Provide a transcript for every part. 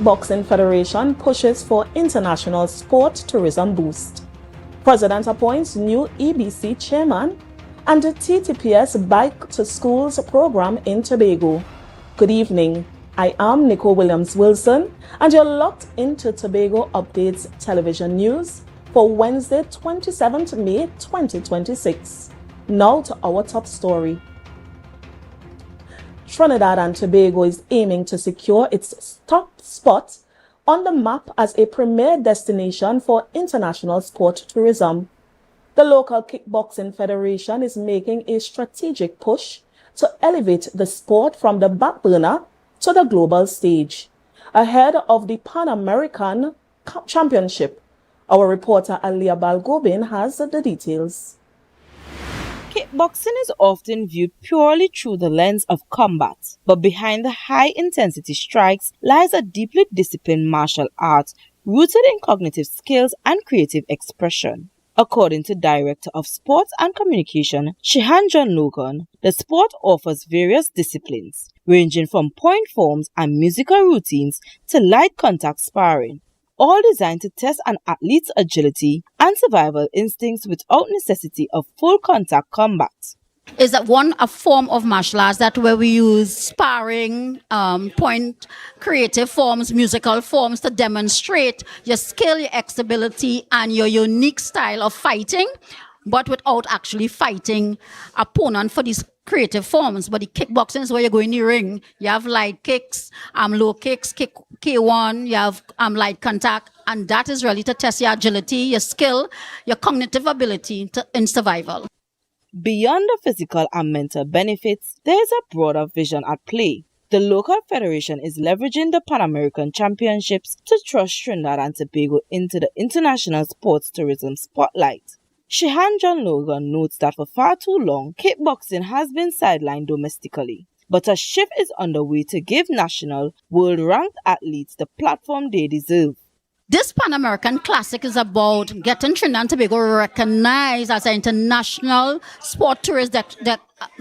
Kickboxing Federation pushes for international sport tourism boost. President appoints new EBC chairman and the TTPS Bike to Schools program in Tobago. Good evening. I am Nico Williams-Wilson and you're locked into Tobago Updates Television News for Wednesday, 27th May 2026. Now to our top story. Trinidad and Tobago is aiming to secure its top spot on the map as a premier destination for international sport tourism. The local Kickboxing Federation is making a strategic push to elevate the sport from the back burner to the global stage, ahead of the Pan American Championship. Our reporter Alia Balgobin has the details. Kickboxing is often viewed purely through the lens of combat, but behind the high-intensity strikes lies a deeply disciplined martial art rooted in cognitive skills and creative expression. According to Director of Sports and Communication, Shehan John Logan, the sport offers various disciplines, ranging from point forms and musical routines to light contact sparring, all designed to test an athlete's agility and survival instincts without necessity of full contact combat. Is that a form of martial arts that where we use sparring, point, creative forms, musical forms to demonstrate your skill, your ability, and your unique style of fighting, but without actually fighting opponent for these creative forms. But the kickboxing is where you go in the ring. You have light kicks, low kicks, kick K1, you have light contact, and that is really to test your agility, your skill, your cognitive ability in survival. Beyond the physical and mental benefits, there is a broader vision at play. The local federation is leveraging the Pan American Championships to thrust Trinidad and Tobago into the international sports tourism spotlight. Shehan John Logan notes that for far too long, kickboxing has been sidelined domestically, but a shift is underway to give national, world-ranked athletes the platform they deserve. This Pan American Classic is about getting Trinidad and Tobago recognized as an international sport tourist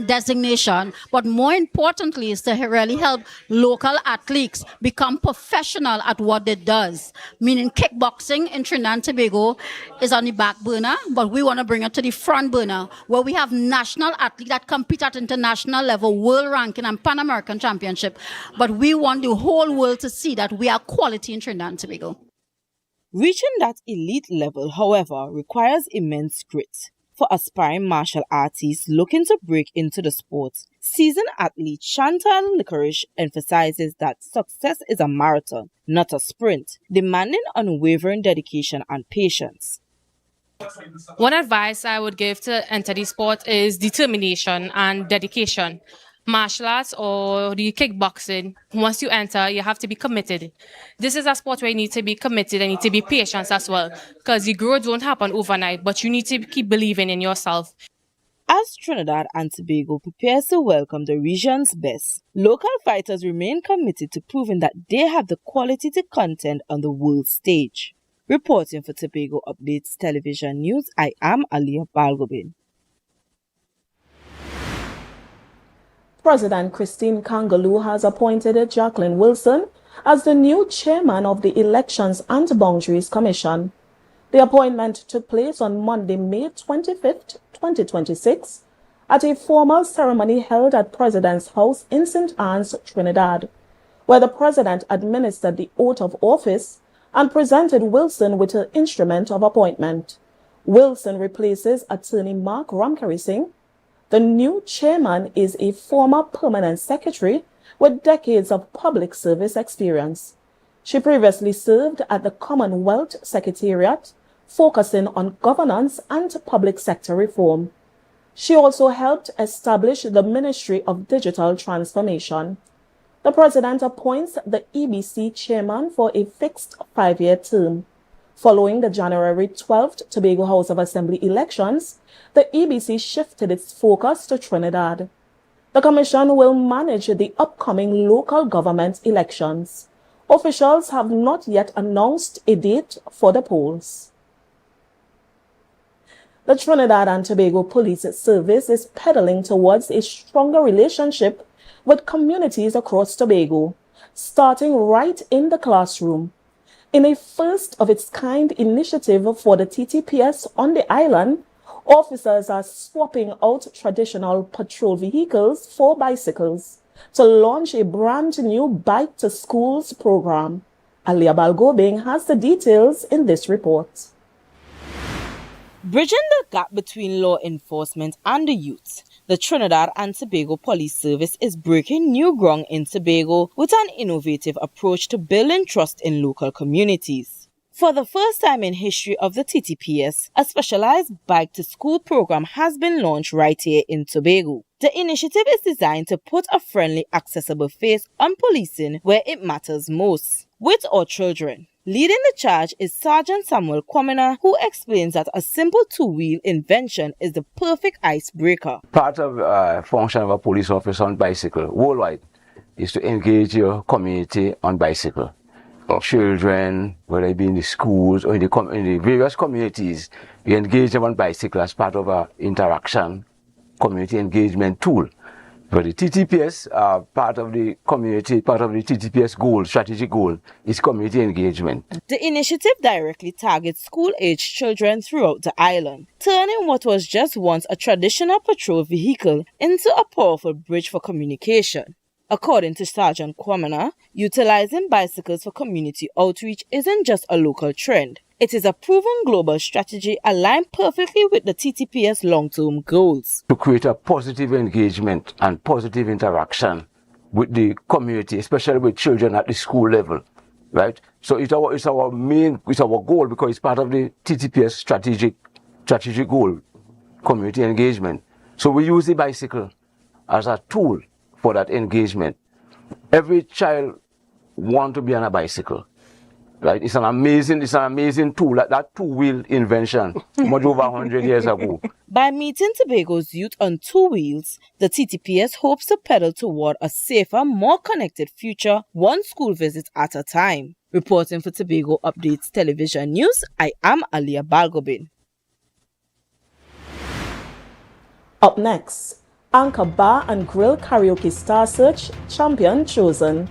designation, but more importantly is to really help local athletes become professional at what they do. Meaning kickboxing in Trinidad and Tobago is on the back burner, but we want to bring it to the front burner where we have national athletes that compete at international level, world ranking and Pan American Championship. But we want the whole world to see that we are quality in Trinidad and Tobago. Reaching that elite level, however, requires immense grit. For aspiring martial artists looking to break into the sport, seasoned athlete Chantal Licorice emphasizes that success is a marathon, not a sprint, demanding unwavering dedication and patience. One advice I would give to enter the sport is determination and dedication. Martial arts or the kickboxing, once you enter, you have to be committed. This is a sport where you need to be committed and you need to be patient as well, because the growth won't happen overnight, but you need to keep believing in yourself. As Trinidad and Tobago prepares to welcome the region's best, local fighters remain committed to proving that they have the quality to contend on the world stage. Reporting for Tobago Updates Television News, I am Alia Balgobin. President Christine Kangaloo has appointed Jacqueline Wilson as the new chairman of the Elections and Boundaries Commission. The appointment took place on Monday, May 25th, 2026, at a formal ceremony held at President's House in St. Anne's, Trinidad, where the president administered the oath of office and presented Wilson with her instrument of appointment. Wilson replaces attorney Mark Ramkarising. The new chairman is a former permanent secretary with decades of public service experience. She previously served at the Commonwealth Secretariat, focusing on governance and public sector reform. She also helped establish the Ministry of Digital Transformation. The president appoints the EBC chairman for a fixed 5-year term. Following the January 12th Tobago House of Assembly elections, the EBC shifted its focus to Trinidad. The commission will manage the upcoming local government elections. Officials have not yet announced a date for the polls. The Trinidad and Tobago Police Service is pedaling towards a stronger relationship with communities across Tobago starting right in the classroom. In a first-of-its-kind initiative for the TTPS on the island, officers are swapping out traditional patrol vehicles for bicycles to launch a brand new Bike to Schools program. AMPLIA Balgobing has the details in this report. Bridging the gap between law enforcement and the youth, the Trinidad and Tobago Police Service is breaking new ground in Tobago with an innovative approach to building trust in local communities. For the first time in history of the TTPS, a specialized Bike to School program has been launched right here in Tobago. The initiative is designed to put a friendly, accessible face on policing where it matters most, with our children. Leading the charge is Sergeant Samuel Kwamina, who explains that a simple two-wheel invention is the perfect icebreaker. Part of function of a police officer on bicycle worldwide is to engage your community on bicycle. Children, whether it be in the schools or in the various communities, you engage them on bicycle as part of our interaction, community engagement tool. But the TTPS, part of the community, part of the TTPS goal, strategic goal, is community engagement. The initiative directly targets school-aged children throughout the island, turning what was just once a traditional patrol vehicle into a powerful bridge for communication. According to Sergeant Kwamina, utilizing bicycles for community outreach isn't just a local trend. It is a proven global strategy aligned perfectly with the TTPS long-term goals. To create a positive engagement and positive interaction with the community, especially with children at the school level, right? So it's our goal because it's part of the TTPS strategic goal, community engagement. So we use the bicycle as a tool for that engagement. Every child wants to be on a bicycle. Right? It's an amazing tool, that two-wheel invention much over 100 years ago. By meeting Tobago's youth on two wheels, the TTPS hopes to pedal toward a safer, more connected future, one school visit at a time. Reporting for Tobago Updates Television News, I am AMPLIA Balgobing. Up next, Anchor Bar and Grill Karaoke Star Search Champion chosen.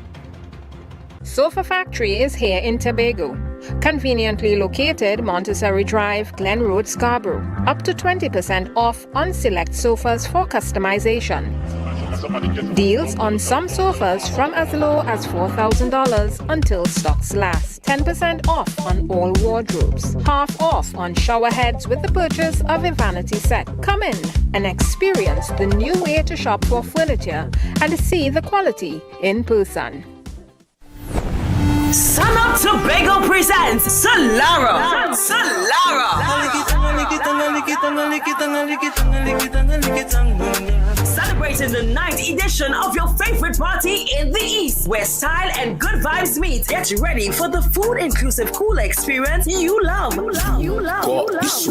Sofa Factory is here in Tobago. Conveniently located Montessori Drive, Glen Road, Scarborough. Up to 20% off on select sofas for customization. Deals on some sofas from as low as $4,000 until stocks last. 10% off on all wardrobes. Half off on shower heads with the purchase of a vanity set. Come in and experience the new way to shop for furniture and see the quality in person. Sun Up Tobago presents Solara. Celebrating the 9th edition of your favorite party in the East, where style and good vibes meet. Get ready for the food-inclusive cool experience you love. This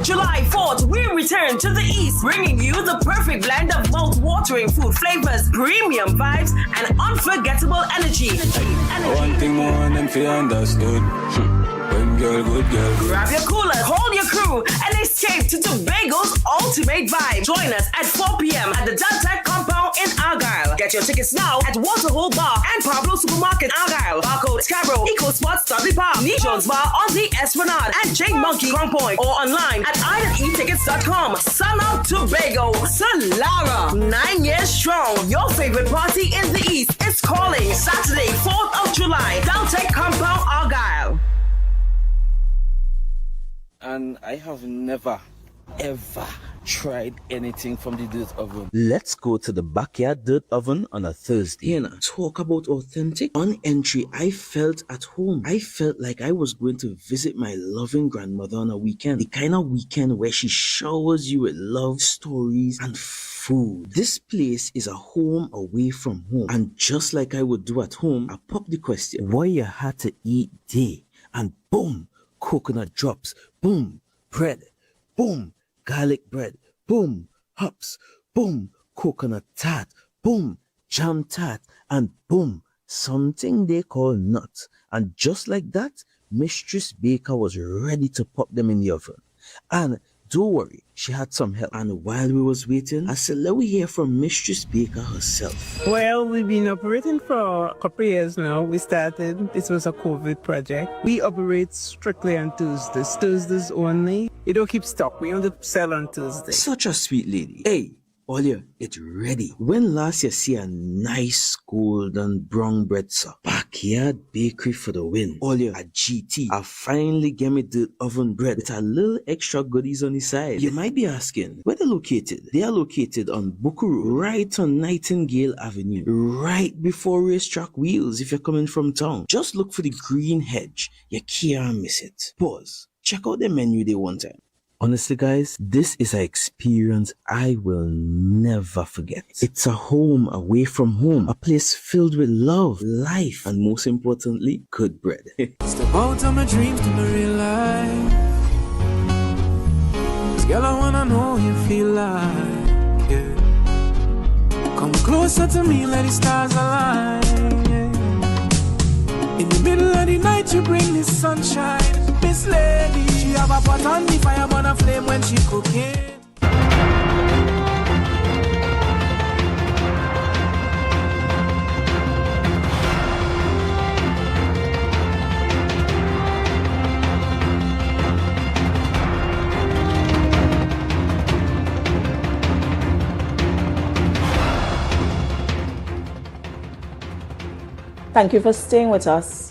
July 4th, we return to the East, bringing you the perfect blend of mouth-watering food flavors, premium vibes, and unforgettable energy. One thing more than them feel understood. When girl, good girl. Grab your cooler, hold your crew, and escape to Tobago's ultimate vibe. Join us at 4 p.m. at the Delta Compound in Argyle. Get your tickets now at Waterhole Bar and Pablo Supermarket Argyle, Barcode, Scarborough, EcoSport, Dudley Park, Nijon's Bar on the Esplanade, and Jane Monkey Crown Point, or online at ironetickets.com. Sun Up Tobago, Solara, 9 years strong. Your favorite party in the East is calling. Saturday, 4th of July, Delta Compound, Argyle. And I have never, ever tried anything from the dirt oven. Let's go to the backyard dirt oven on a Thursday and talk about authentic. On entry, I felt at home. I felt like I was going to visit my loving grandmother on a weekend. The kind of weekend where she showers you with love, stories, and food. This place is a home away from home. And just like I would do at home, I pop the question, what you had to eat day? And boom, coconut drops, boom, bread, boom, garlic bread, boom, hops, boom, coconut tart, boom, jam tart, and boom, something they call nuts. And just like that, Mistress Baker was ready to pop them in the oven. And don't worry, she had some help. And while we was waiting, I said, let we hear from Mistress Baker herself. Well, we've been operating for a couple of years now. We started, this was a COVID project. We operate strictly on Tuesdays only. You don't keep stock, we only sell on Tuesdays. Such a sweet lady. Hey, Olia, it's ready. When last you see a nice golden brown bread, sir? Backyard bakery for the win. Olia, a GT. I finally get me the oven bread with a little extra goodies on the side. You might be asking, where they're located? They are located on Bukuru, right on Nightingale Avenue, right before Racetrack Wheels if you're coming from town. Just look for the green hedge. You can't miss it. Pause. Check out the menu they one time. Honestly, guys, this is an experience I will never forget. It's a home away from home, a place filled with love, life, and most importantly, good bread. Step out of my dreams to my real life. This girl, I wanna know you feel like, yeah. Come closer to me, let the stars align, yeah. In the middle of the night, you bring the sunshine. Miss Lady, she have a pot on the fire, burn a flame when she cooking. Thank you for staying with us.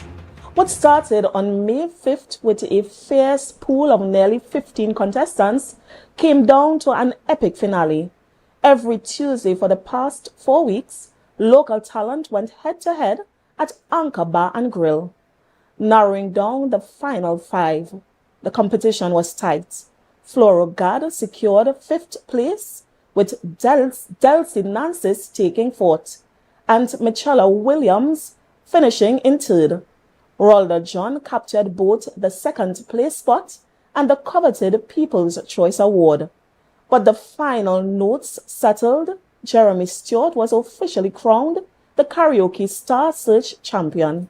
What started on May 5th with a fierce pool of nearly 15 contestants came down to an epic finale. Every Tuesday for the past 4 weeks, local talent went head-to-head at Anchor Bar and Grill. Narrowing down the final 5, the competition was tight. Florogard secured 5th place, with Delcy Nancis taking 4th, and Michela Williams finishing in 3rd. Rolda John captured both the 2nd place spot and the coveted People's Choice Award. But the final notes settled, Jeremy Stewart was officially crowned the Karaoke Star Search champion.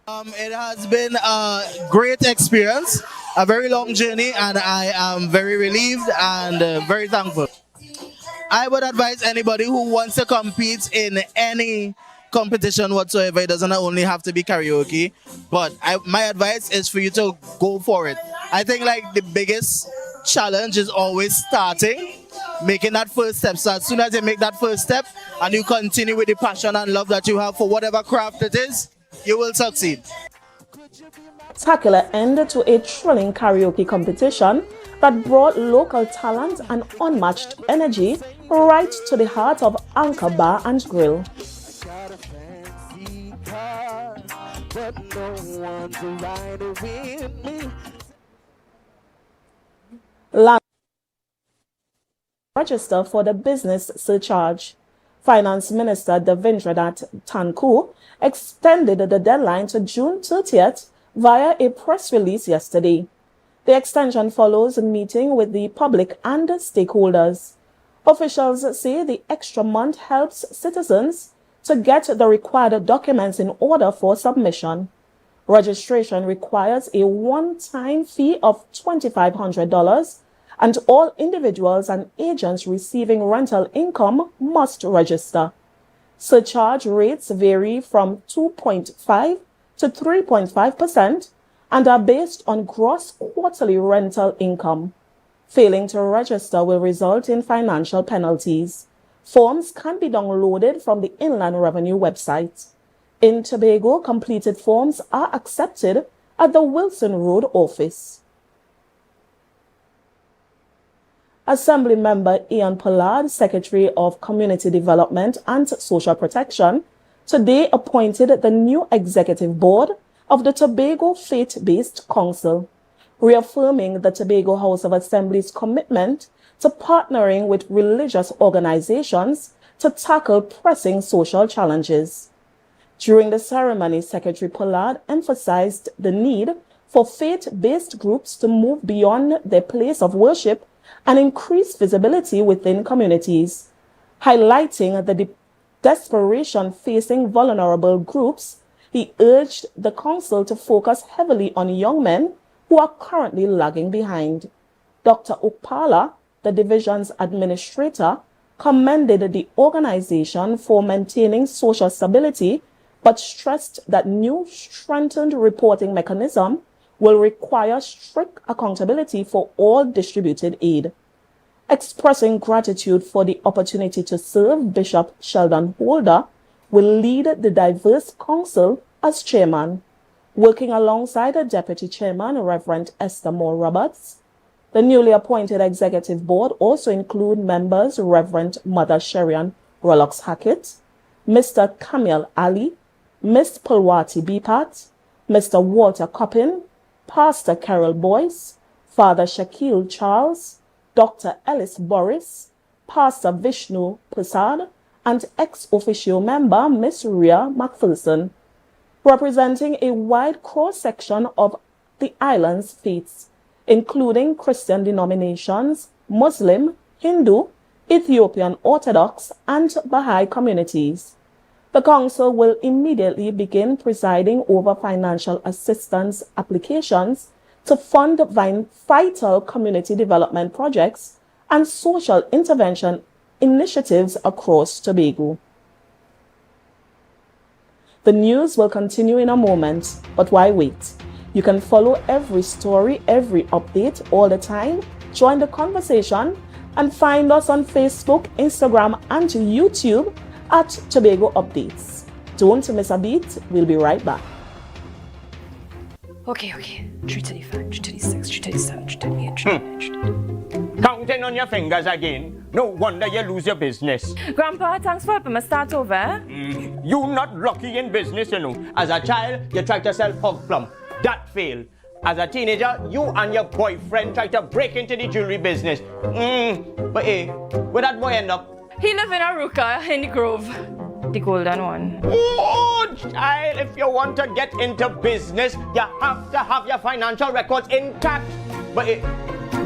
It has been a great experience, a very long journey, and I am very relieved and very thankful. I would advise anybody who wants to compete in any competition whatsoever. It doesn't only have to be karaoke, but my advice is for you to go for it. I think like the biggest challenge is always starting, making that first step. So as soon as you make that first step and you continue with the passion and love that you have for whatever craft it is, you will succeed. Spectacular end to a thrilling karaoke competition that brought local talent and unmatched energy right to the heart of Anchor Bar and Grill. Register for the business surcharge. Finance Minister Devendranath Thakur extended the deadline to June 30th via a press release yesterday. The extension follows a meeting with the public and stakeholders. Officials say the extra month helps citizens to get the required documents in order for submission. Registration requires a one-time fee of $2,500, and all individuals and agents receiving rental income must register. Surcharge rates vary from 2.5 to 3.5% and are based on gross quarterly rental income. Failing to register will result in financial penalties. Forms can be downloaded from the Inland Revenue website. In Tobago, completed forms are accepted at the Wilson Road office. Assembly member Ian Pollard, Secretary of Community Development and Social Protection, today appointed the new executive board of the Tobago Faith-Based Council, reaffirming the Tobago House of Assembly's commitment to partnering with religious organizations to tackle pressing social challenges. During the ceremony, Secretary Pollard emphasized the need for faith-based groups to move beyond their place of worship and increase visibility within communities. Highlighting the desperation facing vulnerable groups, he urged the council to focus heavily on young men who are currently lagging behind. Dr. Ukpala, the division's administrator, commended the organization for maintaining social stability, but stressed that new strengthened reporting mechanism will require strict accountability for all distributed aid. Expressing gratitude for the opportunity to serve, Bishop Sheldon Holder will lead the diverse council as chairman, working alongside the deputy chairman, Reverend Esther Moore Roberts. The newly appointed executive board also include members Reverend Mother Sherian Rollocks Hackett, Mr. Kamil Ali, Miss Pulwati Bipat, Mr. Walter Coppin, Pastor Carol Boyce, Father Shaquille Charles, Dr. Ellis Boris, Pastor Vishnu Prasad, and ex-officio member Miss Ria McPherson, representing a wide cross-section of the island's faiths, including Christian denominations, Muslim, Hindu, Ethiopian Orthodox, and Baha'i communities. The Council will immediately begin presiding over financial assistance applications to fund vital community development projects and social intervention initiatives across Tobago. The news will continue in a moment, but why wait? You can follow every story, every update all the time, join the conversation, and find us on Facebook, Instagram, and YouTube at Tobago Updates. Don't miss a beat. We'll be right back. Okay. 335, 336, 337, 338, 339. Counting on your fingers again. No wonder you lose your business. Grandpa, thanks for helping me start over. You not lucky in business, you know. As a child, you tried to sell hog plum. That failed. As a teenager, you and your boyfriend tried to break into the jewelry business. But hey, where that boy end up? He live in Aruka in the Grove. The golden one. Oh, child, if you want to get into business, you have to have your financial records intact. But hey,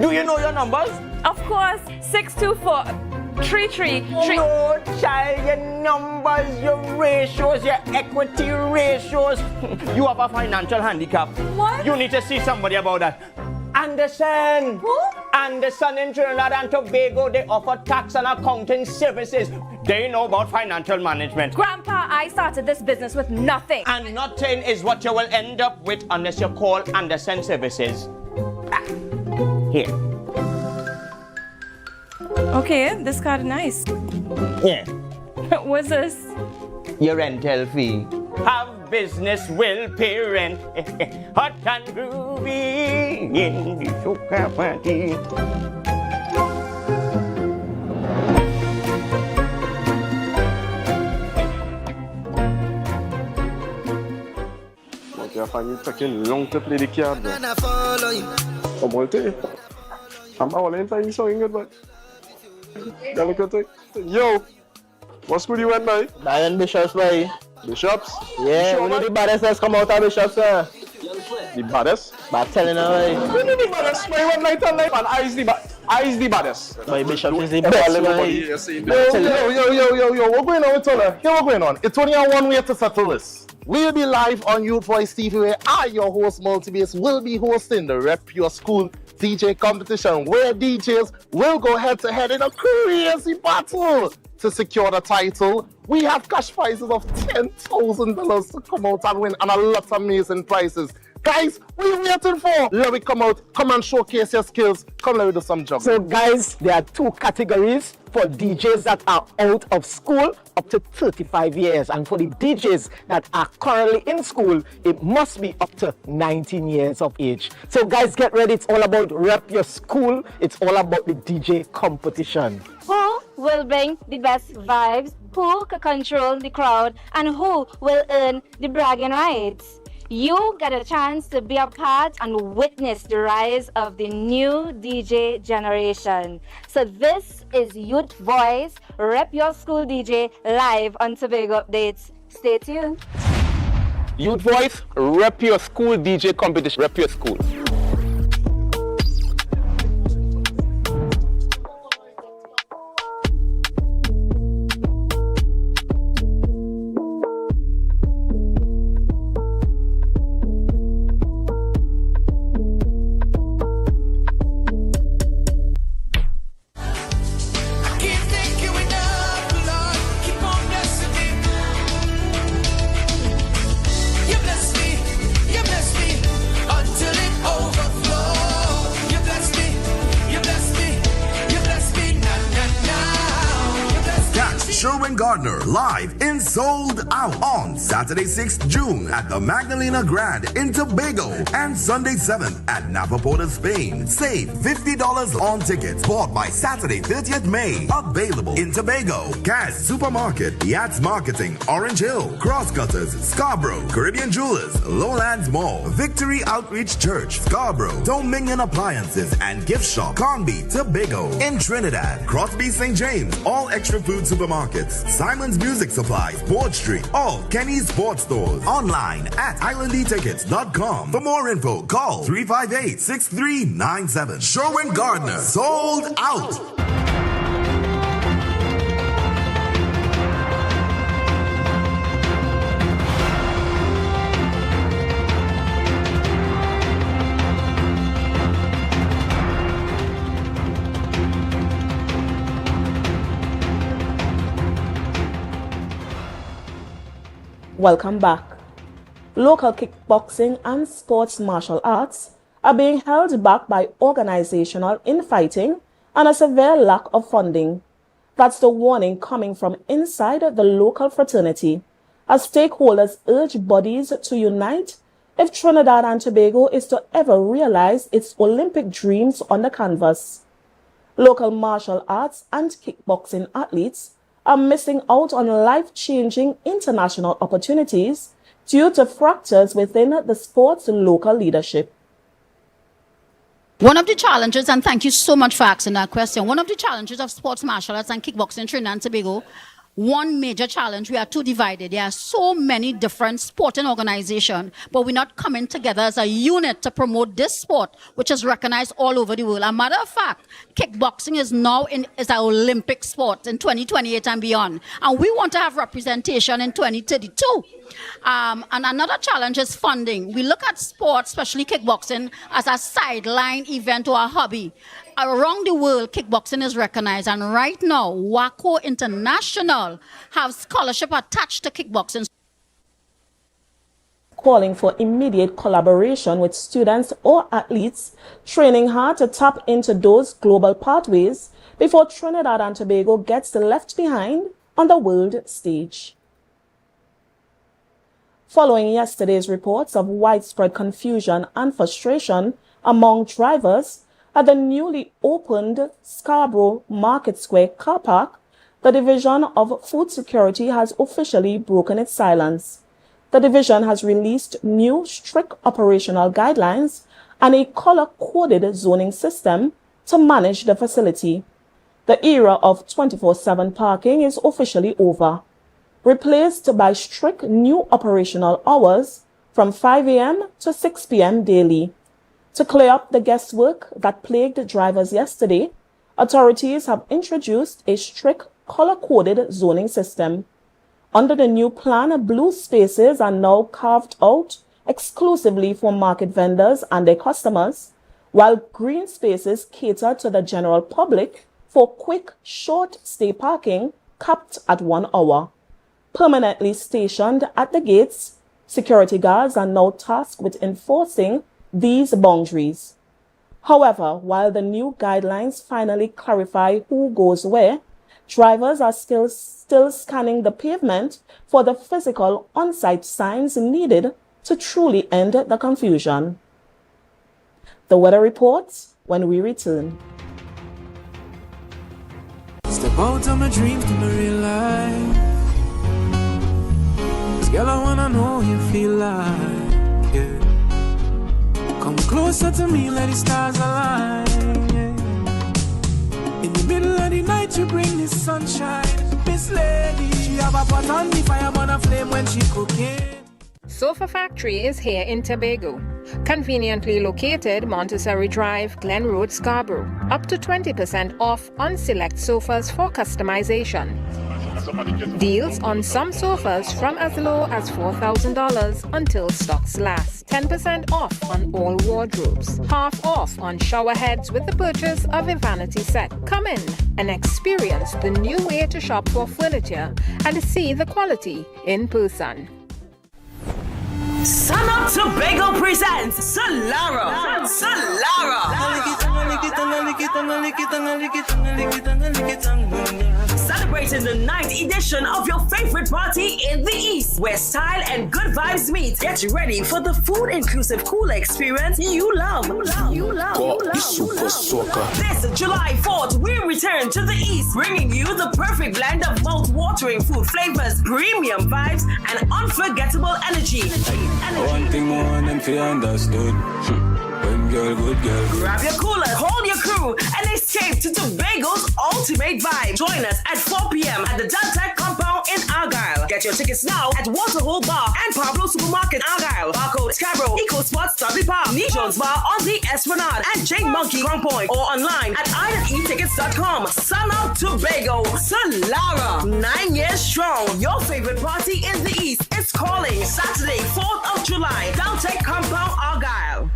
do you know your numbers? Of course, 624 333. No, child, your numbers, your ratios, your equity ratios. You have a financial handicap. What? You need to see somebody about that. Anderson. Who? Anderson in Trinidad and Tobago, they offer tax and accounting services. They know about financial management. Grandpa, I started this business with nothing. And nothing is what you will end up with unless you call Anderson Services. Here. Okay, this card is nice. Yeah. What's this? Your rental fee. Have business will pay rent. Hot and groovy in the soca party. Your family taking long to play the card. Come on, tell you. I'm all in time, so good, but. Yo, what school you went by? Diane Bishops, boy. Bishops? Yeah, we know the baddest that's come out of Bishops, sir. The baddest? But telling her, we know the baddest. Boy, one night and life, and I is the baddest. Boy, Bishops is the best, boy. Yo, what's going on with all that? What's going on? It's only one way to settle this. We'll be live on Youth Voice TV, where I, your host, Multibass, will be hosting the Rep Your School DJ competition, where DJs will go head-to-head in a crazy battle to secure the title. We have cash prizes of $10,000 to come out and win, and a lot of amazing prizes. Guys, what are you waiting for? Let me come out, come and showcase your skills. Come let me do some juggling. So guys, there are two categories for DJs that are out of school up to 35 years. And for the DJs that are currently in school, it must be up to 19 years of age. So guys, get ready. It's all about Rep Your School. It's all about the DJ competition. Who will bring the best vibes? Who can control the crowd? And who will earn the bragging rights? You get a chance to be a part and witness the rise of the new DJ generation. So this is Youth Voice, Rep Your School DJ, live on Tobago Updates. Stay tuned. Youth Voice, Rep Your School DJ competition. Rep Your School. Sherwin Gardner live in Sold Out on Saturday 6th June at the Magdalena Grand in Tobago and Sunday 7th at Napa Porta, Spain. Save $50 on tickets bought by Saturday 30th May. Available in Tobago, Cass Supermarket, Yachts Marketing, Orange Hill, Crosscutters, Scarborough, Caribbean Jewelers, Lowlands Mall, Victory Outreach Church, Scarborough, Dominion Appliances and Gift Shop, Conby, Tobago. In Trinidad, Crosby St. James, all extra food supermarkets, Simon's Music Supplies, Board Street, all Kenny's Sports Stores. Online at islandetickets.com. For more info, call 358-6397. Sherwin Gardner, Sold Out. Welcome back. Local kickboxing and sports martial arts are being held back by organizational infighting and a severe lack of funding. That's the warning coming from inside the local fraternity, as stakeholders urge bodies to unite if Trinidad and Tobago is to ever realize its Olympic dreams on the canvas. Local martial arts and kickboxing athletes are missing out on life-changing international opportunities due to fractures within the sport's local leadership. One of the challenges, and thank you so much for asking that question, one of the challenges of sports martial arts and kickboxing in Trinidad and Tobago, one major challenge, we are too divided. There are so many different sporting organizations, but we're not coming together as a unit to promote this sport, which is recognized all over the world. As a matter of fact, kickboxing is now is an Olympic sport in 2028 and beyond. And we want to have representation in 2032. And another challenge is funding. We look at sports, especially kickboxing, as a sideline event or a hobby. Around the world, kickboxing is recognized, and right now, WACO International have scholarship attached to kickboxing. Calling for immediate collaboration with students or athletes training hard to tap into those global pathways before Trinidad and Tobago gets left behind on the world stage. Following yesterday's reports of widespread confusion and frustration among drivers at the newly opened Scarborough Market Square car park, the Division of Food Security has officially broken its silence. The division has released new strict operational guidelines and a color-coded zoning system to manage the facility. The era of 24/7 parking is officially over, replaced by strict new operational hours from 5 a.m. to 6 p.m. daily. To clear up the guesswork that plagued drivers yesterday, authorities have introduced a strict color-coded zoning system. Under the new plan, blue spaces are now carved out exclusively for market vendors and their customers, while green spaces cater to the general public for quick, short-stay parking capped at 1 hour. Permanently stationed at the gates, security guards are now tasked with enforcing these boundaries. However, while the new guidelines finally clarify who goes where, drivers are still scanning the pavement for the physical on-site signs needed to truly end the confusion. The weather report when we return. Step out of my dreams to my real life. Girl, I wanna know you feel like, yeah. Come closer to me, let the stars align, yeah. In the middle of the night, you bring the sunshine. Miss Lady, she have a pot on the fire, on a flame when she cooking. Sofa Factory is here in Tobago. Conveniently located Montessori Drive, Glen Road, Scarborough. Up to 20% off on select sofas for customization. Deals on some sofas from as low as $4,000 until stocks last. 10% off on all wardrobes. Half off on shower heads with the purchase of a vanity set. Come in and experience the new way to shop for furniture and see the quality in person. Sun Up Tobago presents Solara. Celebrate celebrating the 9th edition of your favorite party in the East, where style and good vibes meet. Get ready for the food-inclusive cooler experience you love. This July 4th, we return to the East, bringing you the perfect blend of mouth-watering food flavors, premium vibes, and unforgettable energy. One thing more than them feel understood. When girl, good girl. Grab your cooler, hold your crew, and escape to Tobago's ultimate vibe. Join us at 4 p.m. at the Delta compound in Argyle. Get your tickets now at Waterhole Bar and Pablo Supermarket Argyle, Barcode, Scarborough, EcoSpot, Stubby Park, Jones Bar on the Esplanade, and Jane Monkey Crown Point, or online at idetickets.com. Sun out Tobago, Solara, 9 years strong. Your favorite party in the East is calling Saturday, 4th of July, Delta compound Argyle.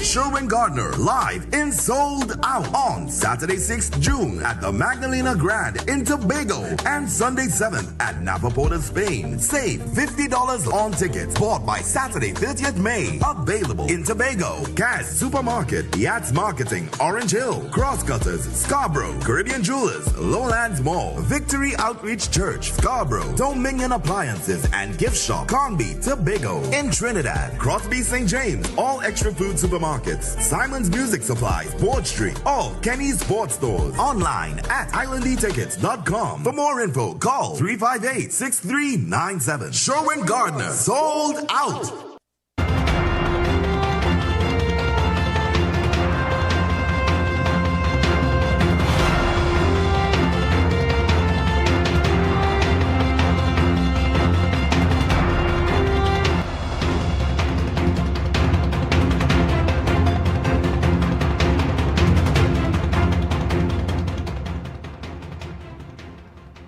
Sherwin Gardner live in Sold Out on Saturday 6th June at the Magdalena Grand in Tobago and Sunday 7th at Napa Porta, Spain. Save $50 on tickets bought by Saturday 30th May. Available in Tobago, Cass Supermarket, Yachts Marketing, Orange Hill, Crosscutters, Scarborough, Caribbean Jewelers, Lowlands Mall, Victory Outreach Church, Scarborough, Dominion Appliances and Gift Shop, Conby, Tobago. In Trinidad, Crosby St. James, All Extra Food Supermarkets, Simon's Music Supplies, Board Street, all Kenny's Sports Stores. Online at islandetickets.com. For more info, call 358-6397. Sherwin Gardner, Sold Out.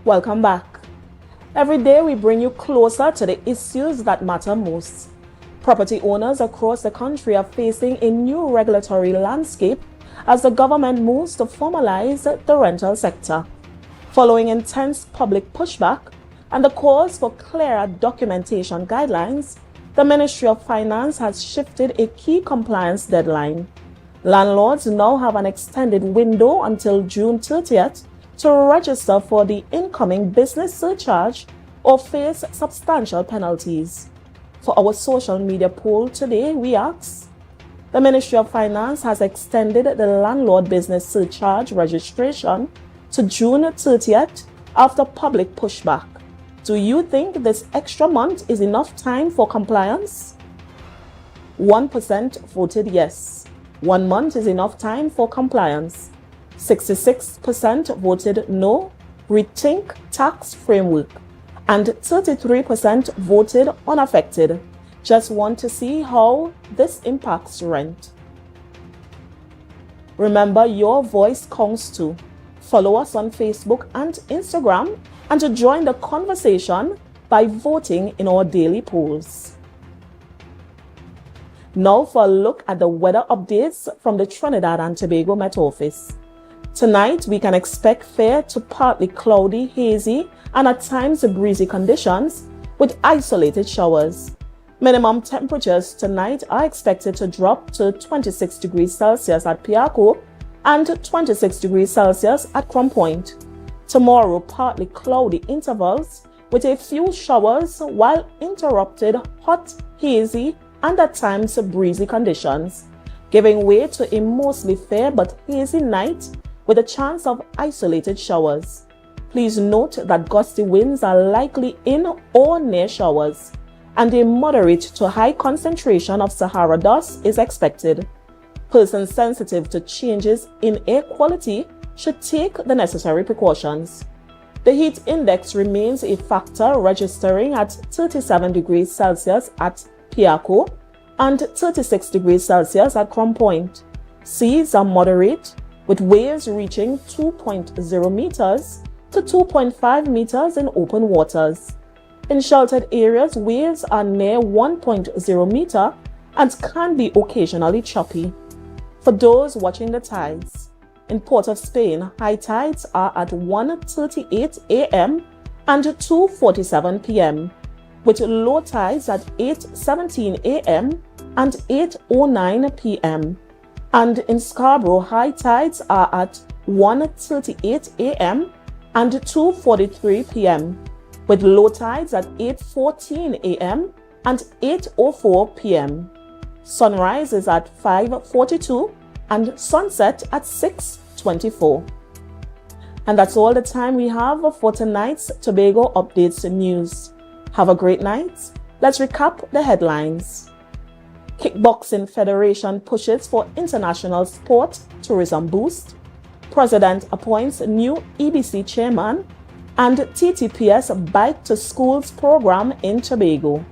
Welcome back. Every day we bring you closer to the issues that matter most. Property owners across the country are facing a new regulatory landscape as the government moves to formalize the rental sector. Following intense public pushback and the calls for clearer documentation guidelines, the Ministry of Finance has shifted a key compliance deadline. Landlords now have an extended window until June 30th to register for the incoming business surcharge or face substantial penalties. For our social media poll today, we ask, the Ministry of Finance has extended the landlord business surcharge registration to June 30th after public pushback. Do you think this extra month is enough time for compliance? 1% voted yes. 1 month is enough time for compliance. 66% voted no, rethink tax framework, and 33% voted unaffected. Just want to see how this impacts rent. Remember, your voice counts too. Follow us on Facebook and Instagram, and to join the conversation by voting in our daily polls. Now for a look at the weather updates from the Trinidad and Tobago Met Office. Tonight, we can expect fair to partly cloudy, hazy, and at times breezy conditions with isolated showers. Minimum temperatures tonight are expected to drop to 26 degrees Celsius at Piaco and 26 degrees Celsius at Crown Point. Tomorrow, partly cloudy intervals with a few showers while interrupted hot, hazy, and at times breezy conditions, giving way to a mostly fair but hazy night with a chance of isolated showers. Please note that gusty winds are likely in or near showers, and a moderate to high concentration of Sahara dust is expected. Persons sensitive to changes in air quality should take the necessary precautions. The heat index remains a factor, registering at 37 degrees Celsius at Piaco and 36 degrees Celsius at Crown Point. Seas are moderate, with waves reaching 2.0 meters to 2.5 meters in open waters. In sheltered areas, waves are near 1.0 meter and can be occasionally choppy. For those watching the tides, in Port of Spain, high tides are at 1:38 a.m. and 2:47 p.m., with low tides at 8:17 a.m. and 8:09 p.m. And in Scarborough, high tides are at 1:38 a.m. and 2:43 p.m., with low tides at 8:14 a.m. and 8:04 p.m. Sunrise is at 5:42 and sunset at 6:24. And that's all the time we have for tonight's Tobago Updates News. Have a great night. Let's recap the headlines. Kickboxing Federation pushes for international sport tourism boost. President appoints new EBC chairman. And TTPS Bike to Schools program in Tobago.